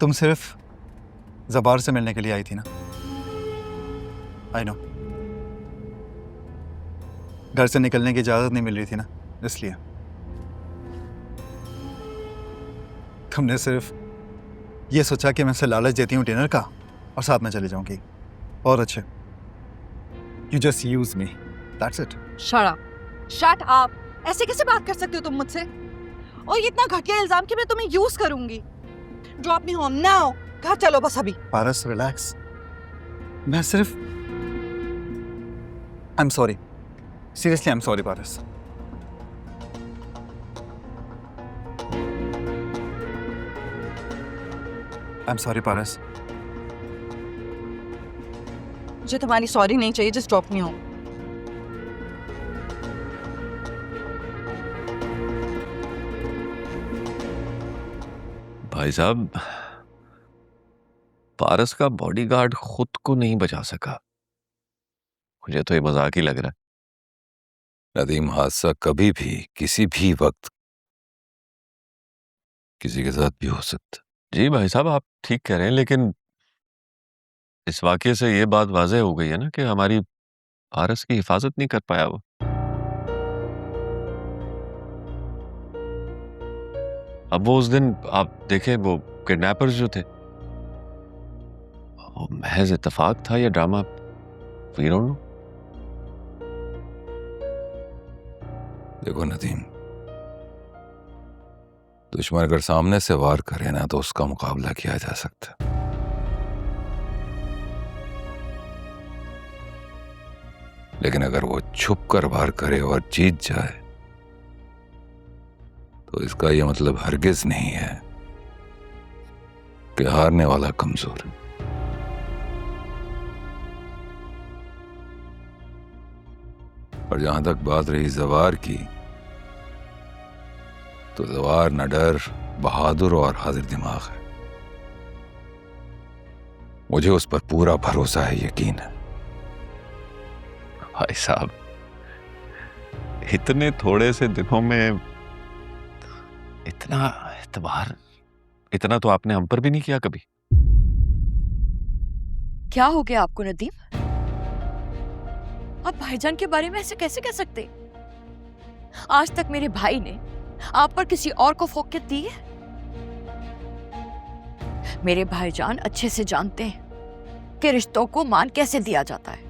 तुम सिर्फ ज़बार से मिलने के लिए आई थी ना? I know. घर से निकलने की इजाज़त नहीं मिल रही थी ना, इसलिए। तुमने सिर्फ ये सोचा कि मैं उसे लालच देती हूँ डिनर का और साथ में चले जाऊंगी। और अच्छे। You just use me. That's it. Shut up. Shut up. ऐसे कैसे बात कर सकते हो तुम मुझसे? और ये इतना घटिया इल्जाम कि मैं तुम्हें यूज करूंगी। Drop me home now. घर चलो बस अभी। पारस, रिलैक्स। मैं सिर्फ I'm sorry. Seriously, I'm sorry, Paras. I'm sorry, पारस। मुझे तुम्हारी सॉरी नहीं चाहिए, just drop me home. भाई साहब, पारस का बॉडीगार्ड खुद को नहीं बचा सका। मुझे तो ये मजाक ही लग रहा है। नदीम, हादसा कभी भी किसी भी वक्त किसी के साथ भी हो सकता। जी भाई साहब, आप ठीक कह रहे हैं, लेकिन इस वाकये से ये बात वाज़ेह हो गई है ना कि हमारी पारस की हिफाजत नहीं कर पाया वो। अब वो उस दिन आप देखें, वो किडनैपर्स जो थे, वो महज इत्तेफाक था या ड्रामा, वी डोंट नो। देखो नदीम, दुश्मन अगर सामने से वार करे ना तो उसका मुकाबला किया जा सकता, लेकिन अगर वो छुप कर वार करे और जीत जाए तो इसका यह मतलब हरगिज नहीं है कि हारने वाला कमजोर है। और जहां तक बात रही जवार की, तो जवार निडर, बहादुर और हाजिर दिमाग है। मुझे उस पर पूरा भरोसा है, यकीन है। भाई साहब, इतने थोड़े से दिनों में इतना एतबार, इतना तो आपने हम पर भी नहीं किया कभी। क्या हो गया आपको नदीम? आप भाईजान के बारे में ऐसे कैसे कह सकते? आज तक मेरे भाई ने आप पर किसी और को फोकियत दी है? मेरे भाईजान अच्छे से जानते हैं कि रिश्तों को मान कैसे दिया जाता है।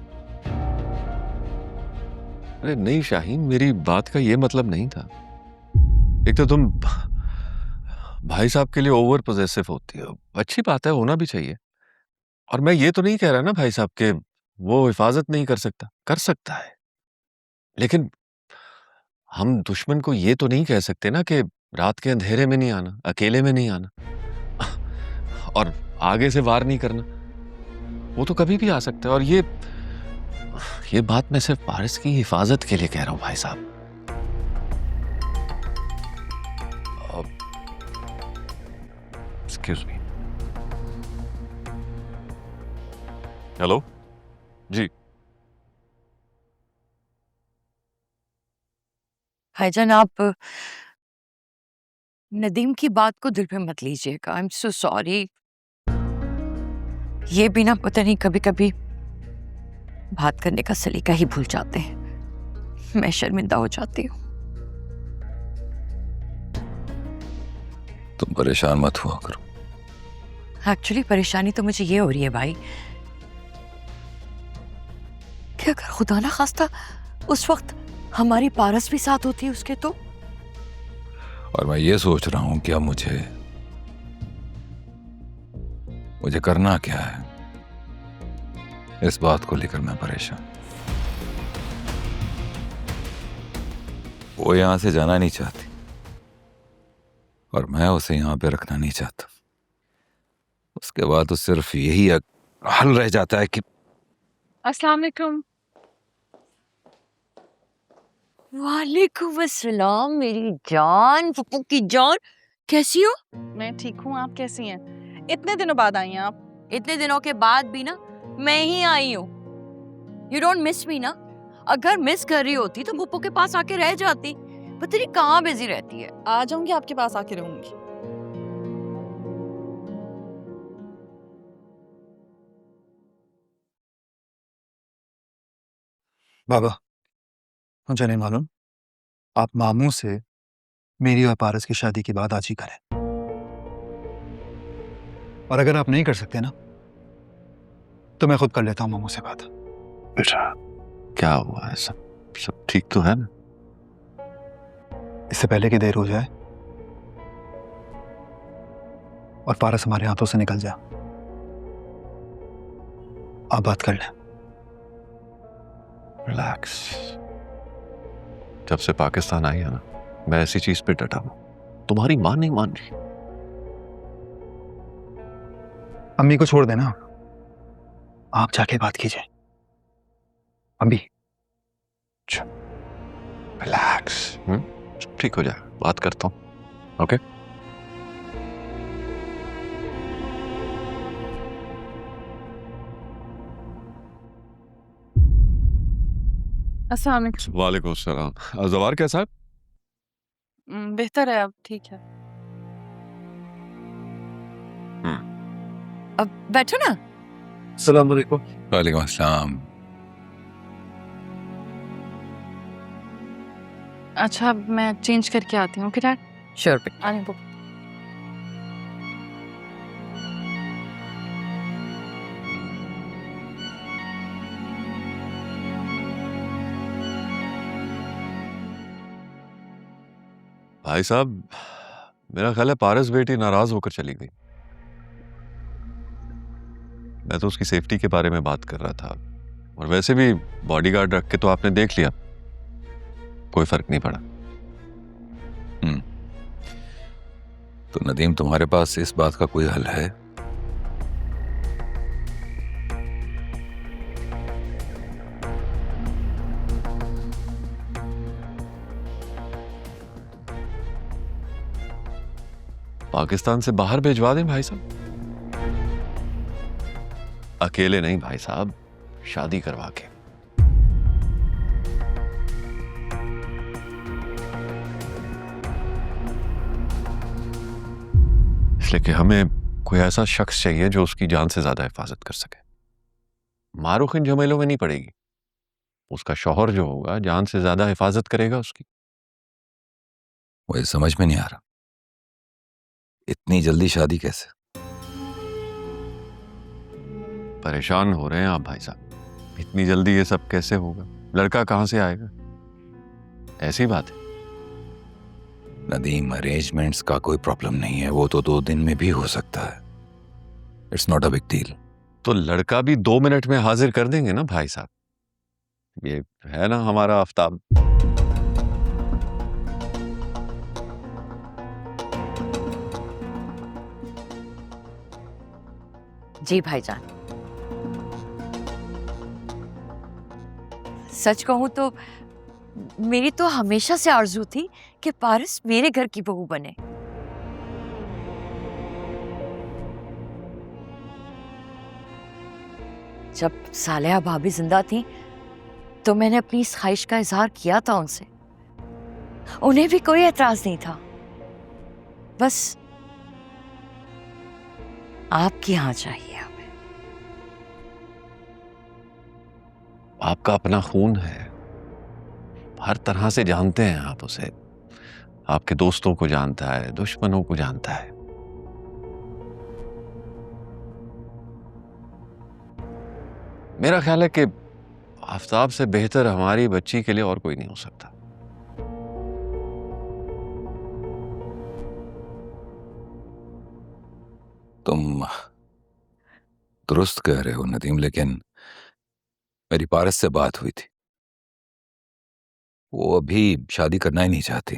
अरे नहीं शाहीन, मेरी बात का ये मतलब नहीं था। एक तो तुम भाई साहब के लिए ओवर पोजेसिव होती हो, अच्छी बात है, होना भी चाहिए। और मैं ये तो नहीं कह रहा ना भाई साहब के वो हिफाजत नहीं कर सकता, कर सकता है, लेकिन हम दुश्मन को ये तो नहीं कह सकते ना कि रात के अंधेरे में नहीं आना, अकेले में नहीं आना और आगे से वार नहीं करना। वो तो कभी भी आ सकता है। और ये बात मैं सिर्फ पारस की हिफाजत के लिए कह रहा हूं भाई साहब। Excuse me. हेलो जी। भाईजान, आप नदीम की बात को दिल पे मत लीजिएगा। I am so sorry. ये भी ना पता नहीं कभी कभी बात करने का सलीका ही भूल जाते हैं। मैं शर्मिंदा हो जाती हूँ। तुम परेशान मत हुआ करो। एक्चुअली परेशानी तो मुझे ये हो रही है भाई कि अगर खुदा ना खास्ता उस वक्त हमारी पारस भी साथ होती है उसके तो। और मैं ये सोच रहा हूं कि अब मुझे करना क्या है। इस बात को लेकर मैं परेशान। वो यहां से जाना नहीं चाहती और मैं उसे यहां पे रखना नहीं चाहता। उसके बाद तो सिर्फ यही हल रह जाता है कि अस्सलाम वालेकुम। वालेकुम अस्सलाम मेरी जान, पप्पू की जान। कैसी हो? मैं ठीक हूँ, आप कैसी हैं? इतने दिनों बाद आई हैं आप। इतने दिनों के बाद भी ना मैं ही आई हूँ। यू डोंट मिस मी ना? अगर मिस कर रही होती तो पप्पू के पास आके रह जाती। पता नहीं कहाँ बिजी रहती है। आ जाऊंगी, आपके पास आके रहूंगी। बाबा, मुझे नहीं मालूम, आप मामू से मेरी और पारस की शादी की बात आज ही करें। और अगर आप नहीं कर सकते ना, तो मैं खुद कर लेता हूं मामू से बात। बेटा क्या हुआ है? सब सब ठीक तो है ना? इससे पहले कि देर हो जाए और पारस हमारे हाथों से निकल जाए, आप बात कर लें। रिलैक्स। जब से पाकिस्तान आई है ना, मैं ऐसी चीज पे डटा हूं। तुम्हारी मां नहीं मान रही। अम्मी को छोड़ देना, आप जाके बात कीजिए। अम्मी, रिलैक्स। ठीक हो जाए, बात करता हूं। ओके अस्सलाम वालेकुम सलाम। जवार कैसा है? बेहतर है अब, ठीक है। अब बैठो ना। अस्सलाम वालेकुम। वालेकुम अस्सलाम। अच्छा, अब मैं चेंज करके आती हूँ। ओके डैड, श्योर बेटा। आने दो। भाई साहब, मेरा ख्याल है पारस बेटी नाराज होकर चली गई। मैं तो उसकी सेफ्टी के बारे में बात कर रहा था, और वैसे भी बॉडीगार्ड रख के तो आपने देख लिया, कोई फर्क नहीं पड़ा। तो नदीम, तुम्हारे पास इस बात का कोई हल है? पाकिस्तान से बाहर भिजवा दें भाई साहब। अकेले नहीं भाई साहब, शादी करवा के। इसलिए कि हमें कोई ऐसा शख्स चाहिए जो उसकी जान से ज्यादा हिफाजत कर सके। मारूख इन झमेलों में नहीं पड़ेगी। उसका शौहर जो होगा जान से ज्यादा हिफाजत करेगा उसकी। मुझे समझ में नहीं आ रहा, इतनी जल्दी शादी कैसे? परेशान हो रहे हैं आप भाई साहब। इतनी जल्दी ये सब कैसे होगा? लड़का कहां से आएगा? ऐसी बात है। नदीम, अरेंजमेंट्स का कोई प्रॉब्लम नहीं है, वो तो 2 दिन में भी हो सकता है। It's not a big deal. तो लड़का भी 2 मिनट में हाजिर कर देंगे ना भाई साहब। ये है ना हमारा आफ्ताब। जी भाईजान। सच कहूं तो मेरी तो हमेशा से आरजू थी कि पारस मेरे घर की बहू बने। जब सालेहा भाभी जिंदा थी तो मैंने अपनी इस ख्वाहिश का इजहार किया था उनसे। उन्हें भी कोई एतराज नहीं था। बस आपकी हाँ चाहिए हमें। आपका अपना खून है, हर तरह से जानते हैं आप उसे। आपके दोस्तों को जानता है, दुश्मनों को जानता है। मेरा ख्याल है कि आफ्ताब से बेहतर हमारी बच्ची के लिए और कोई नहीं हो सकता। तुम दुरुस्त कह रहे हो नदीम, लेकिन मेरी पारस से बात हुई थी। वो अभी शादी करना ही नहीं चाहती।